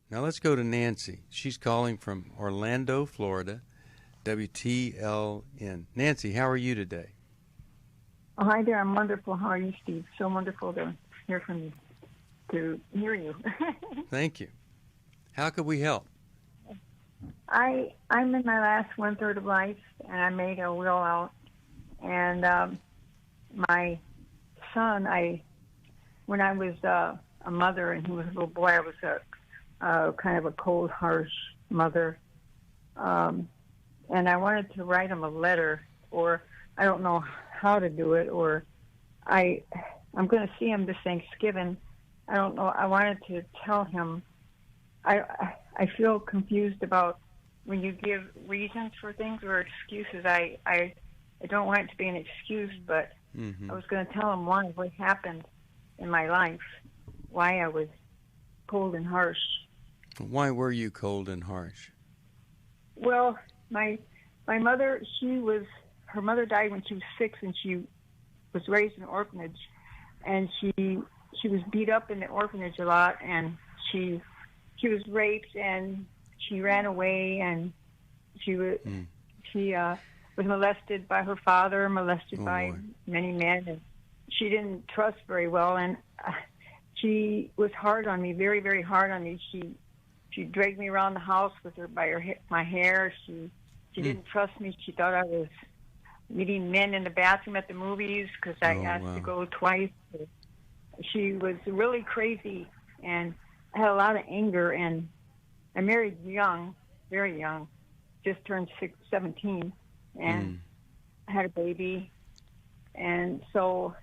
Now let's go to Nancy. She's calling from Orlando, Florida, WTLN. Nancy, how are you today? Oh, hi there. I'm wonderful. How are you, Steve? So wonderful to hear from you, to hear you. Thank you. How could we help? I'm in my last 1/3 of life, and I made a will out. And my son, when I was a mother and he was a little boy, I was a kind of a cold, harsh mother. And I wanted to write him a letter, or I don't know how to do it, or I'm going to see him this Thanksgiving. I don't know. I wanted to tell him. I feel confused about when you give reasons for things or excuses. I don't want it to be an excuse, but I was going to tell him what happened in my life, why I was cold and harsh. Why were you cold and harsh? Well, my mother, her mother died when she was 6, and she was raised in an orphanage, and she was beat up in the orphanage a lot, and she was raped, and she ran away, and she was molested by her father, molested by many men, and she didn't trust very well, and she was hard on me, very, very hard on me. She dragged me around the house with her by my hair. She didn't trust me. She thought I was meeting men in the bathroom at the movies because I asked to go twice. She was really crazy, and I had a lot of anger, and I married young, very young, just turned 17, and I had a baby, and so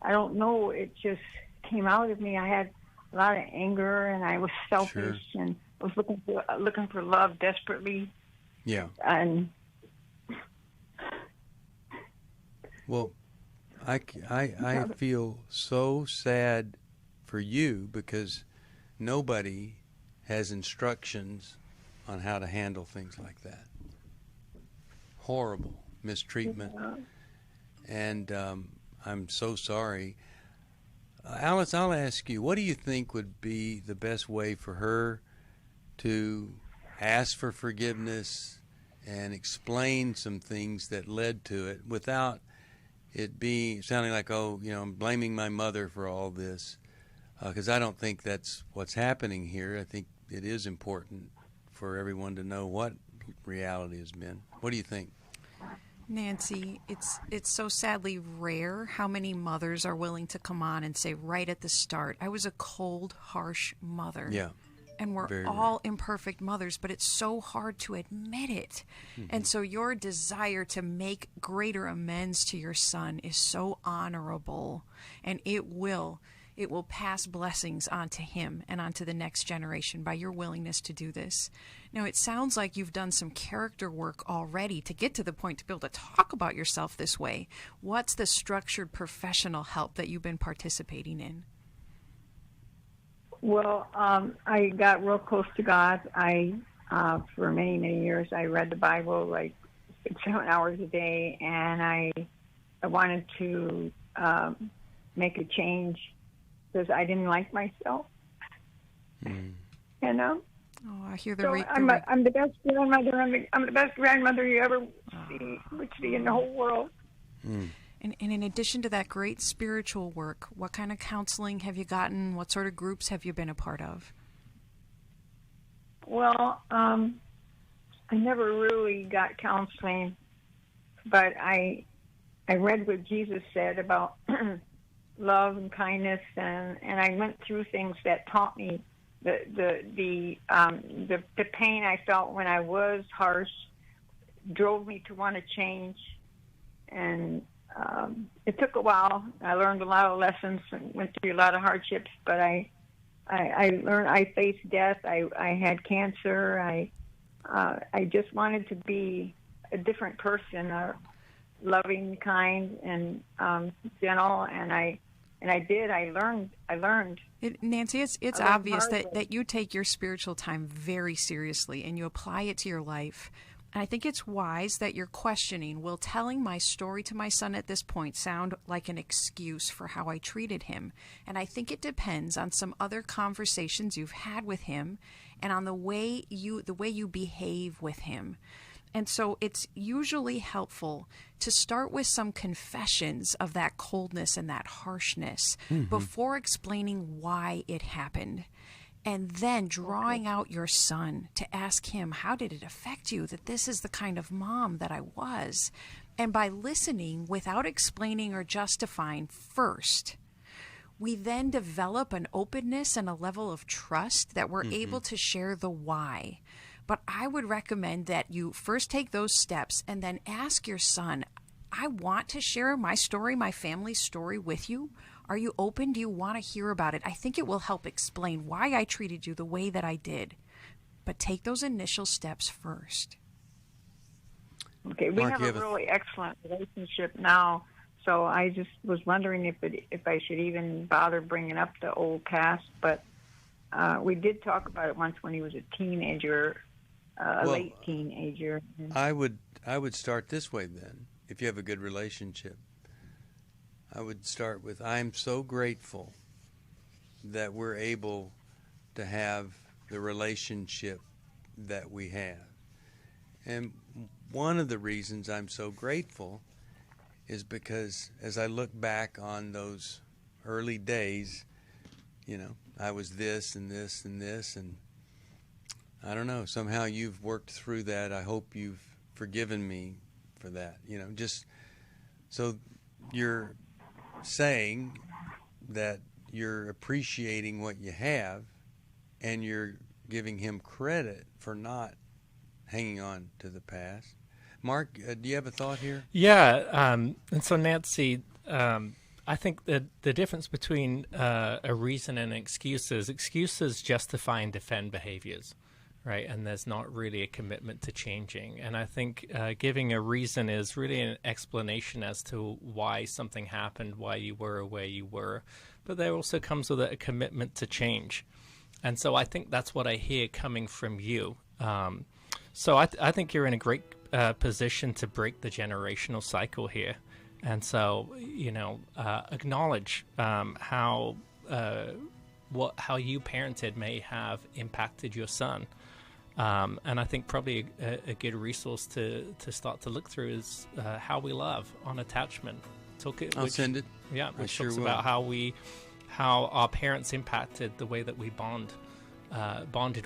I don't know, it just came out of me. I had a lot of anger, and I was selfish, and I was looking for love desperately. Yeah. And well, I feel so sad for you because nobody has instructions on how to handle things like that. Horrible mistreatment. And I'm so sorry. Alice, I'll ask you, what do you think would be the best way for her to ask for forgiveness and explain some things that led to it without it sounding like, I'm blaming my mother for all this? Because I don't think that's what's happening here. I think it is important for everyone to know what reality has been. What do you think? Nancy, it's so sadly rare how many mothers are willing to come on and say right at the start, I was a cold, harsh mother. Yeah. And we're all imperfect mothers, but it's so hard to admit it. And so your desire to make greater amends to your son is so honorable, and it will pass blessings onto him and onto the next generation by your willingness to do this. Now, it sounds like you've done some character work already to get to the point to be able to talk about yourself this way. What's the structured professional help that you've been participating in? Well, I got real close to God. For many, many years, I read the Bible like 7 hours a day, and I wanted to make a change because I didn't like myself. You know? Oh, I hear the so I'm the best grandmother. I'm the best grandmother you ever would see in the whole world. And in addition to that great spiritual work, what kind of counseling have you gotten? What sort of groups have you been a part of? Well, I never really got counseling, but I read what Jesus said about love and kindness, and I went through things that taught me the pain I felt when I was harsh drove me to want to change, and it took a while. I learned a lot of lessons and went through a lot of hardships, but I learned. I faced death. I had cancer. I just wanted to be a different person, loving, kind, and gentle. And I did. I learned. Nancy, it's obvious that you take your spiritual time very seriously and you apply it to your life. I think it's wise that you're questioning, will telling my story to my son at this point sound like an excuse for how I treated him? And I think it depends on some other conversations you've had with him and on the way you behave with him. And so it's usually helpful to start with some confessions of that coldness and that harshness before explaining why it happened. And then drawing out your son to ask him, how did it affect you that this is the kind of mom that I was? And by listening without explaining or justifying first, we then develop an openness and a level of trust that we're able to share the why. But I would recommend that you first take those steps and then ask your son, I want to share my story, my family's story with you. Are you open? Do you want to hear about it? I think it will help explain why I treated you the way that I did. But take those initial steps first. Okay, we Mark, have you a really excellent relationship now, so I just was wondering if I should even bother bringing up the old past. But we did talk about it once when he was a teenager, late teenager. I would start this way then, if you have a good relationship. I would start with, I'm so grateful that we're able to have the relationship that we have. And one of the reasons I'm so grateful is because as I look back on those early days, I was this and this and this, and I don't know, somehow you've worked through that. I hope you've forgiven me for that. Just so you're saying that you're appreciating what you have and you're giving him credit for not hanging on to the past. Mark, do you have a thought here? Yeah, and so Nancy, I think that the difference between a reason and excuses justify and defend behaviors, right? And there's not really a commitment to changing. And I think giving a reason is really an explanation as to why something happened, why you were where you were. But there also comes with a commitment to change. And so I think that's what I hear coming from you. So I think you're in a great position to break the generational cycle here. And so, acknowledge how you parented may have impacted your son. And I think probably a good resource to start to look through is How We Love on Attachment. I'll send it. Yeah, I which sure talks will. about how our parents impacted the way that we bonded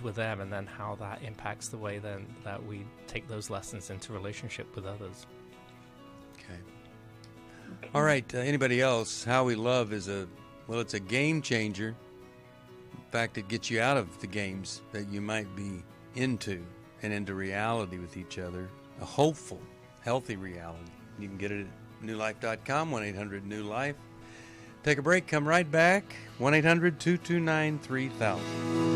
with them, and then how that impacts the way then that we take those lessons into relationship with others. Okay. All right. Anybody else? How We Love is it's a game changer. In fact, it gets you out of the games that you might be into and into reality with each other. A hopeful, healthy reality. You can get it at newlife.com, 1-800-NEW-LIFE. Take a break. Come right back. 1-800-229-3000.